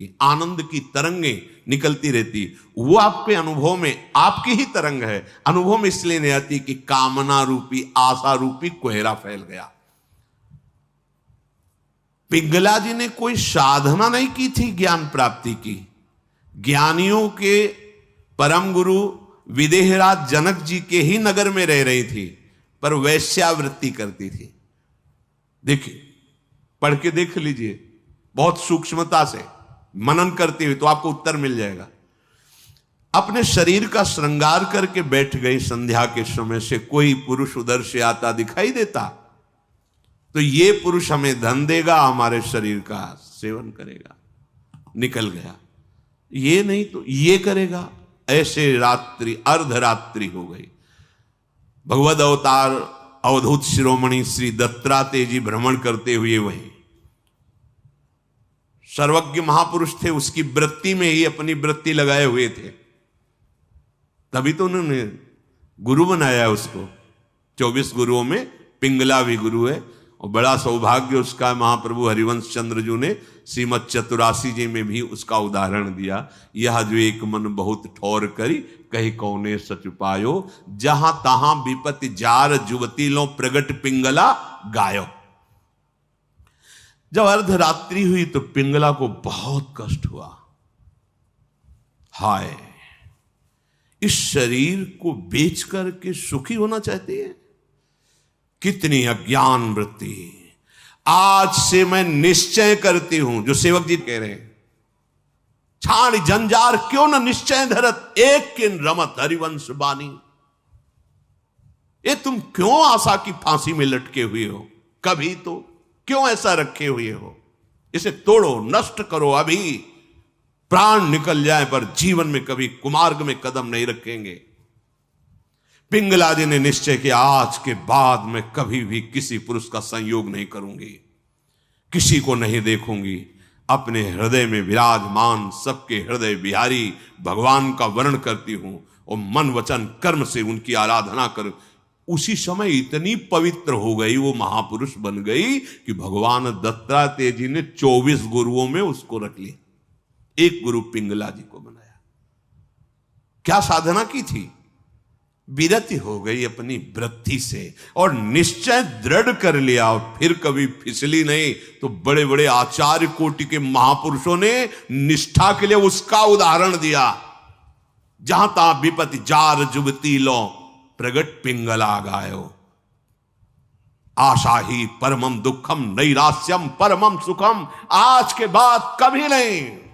आनंद की तरंगें निकलती रहती, वो आपके अनुभव में आपकी ही तरंग है। अनुभव में इसलिए नहीं आती कि कामना रूपी आशा रूपी कोहरा फैल गया। पिंगला जी ने कोई साधना नहीं की थी ज्ञान प्राप्ति की। ज्ञानियों के परम गुरु विदेहराज जनक जी के ही नगर में रह रही थी, पर वैश्यावृत्ति करती थी। देखिए, पढ़ के देख लीजिए बहुत सूक्ष्मता से, मनन करते हुए तो आपको उत्तर मिल जाएगा। अपने शरीर का श्रृंगार करके बैठ गई। संध्या के समय से कोई पुरुष उधर से आता दिखाई देता तो ये पुरुष हमें धन देगा, हमारे शरीर का सेवन करेगा, निकल गया। ये नहीं तो ये करेगा। ऐसे रात्रि अर्धरात्रि हो गई। भगवद अवतार अवधूत शिरोमणि श्री दत्तात्रेय जी भ्रमण करते हुए वहीं सर्वज्ञ महापुरुष थे, उसकी वृत्ति में ही अपनी वृत्ति लगाए हुए थे, तभी तो उन्होंने गुरु बनाया उसको। 24 गुरुओं में पिंगला भी गुरु है, और बड़ा सौभाग्य उसका महाप्रभु हरिवंश चंद्र जी ने श्रीमद चतुरासी जी में भी उसका उदाहरण दिया। यह जो एक मन बहुत ठौर करी, कही कौने सच पायो, जहां तहां विपत्ति जार जुवती लो प्रगट पिंगला गायो। जब अर्धरात्रि हुई तो पिंगला को बहुत कष्ट हुआ। हाय, इस शरीर को बेच करके सुखी होना चाहती है, कितनी अज्ञान वृत्ति। आज से मैं निश्चय करती हूं, जो सेवक जी कह रहे हैं, छाण जंजार क्यों न निश्चय धरत, एक किन रमत हरिवंश बानी। ये तुम क्यों आशा की फांसी में लटके हुए हो? कभी तो क्यों ऐसा रखे हुए हो? इसे तोड़ो, नष्ट करो अभी। प्राण निकल जाए पर जीवन में कभी कुमार्ग में कदम नहीं रखेंगे। पिंगला जी ने निश्चय किया, आज के बाद मैं कभी भी किसी पुरुष का संयोग नहीं करूंगी, किसी को नहीं देखूंगी। अपने हृदय में विराजमान सबके हृदय बिहारी भगवान का वर्ण करती हूं और मन वचन कर्म से उनकी आराधना कर। उसी समय इतनी पवित्र हो गई, वो महापुरुष बन गई कि भगवान दत्तात्रेय जी ने 24 गुरुओं में उसको रख लिया, एक गुरु पिंगला जी को बनाया। क्या साधना की थी? विरति हो गई अपनी वृत्ति से और निश्चय दृढ़ कर लिया, और फिर कभी फिसली नहीं। तो बड़े बड़े आचार्य कोटि के महापुरुषों ने निष्ठा के लिए उसका उदाहरण दिया। जहां तहां विपत्ति जार जुबती लो प्रगट पिंगला गायो। आशा ही परमम दुखम नैरास्यम परमम सुखम। आज के बाद कभी नहीं।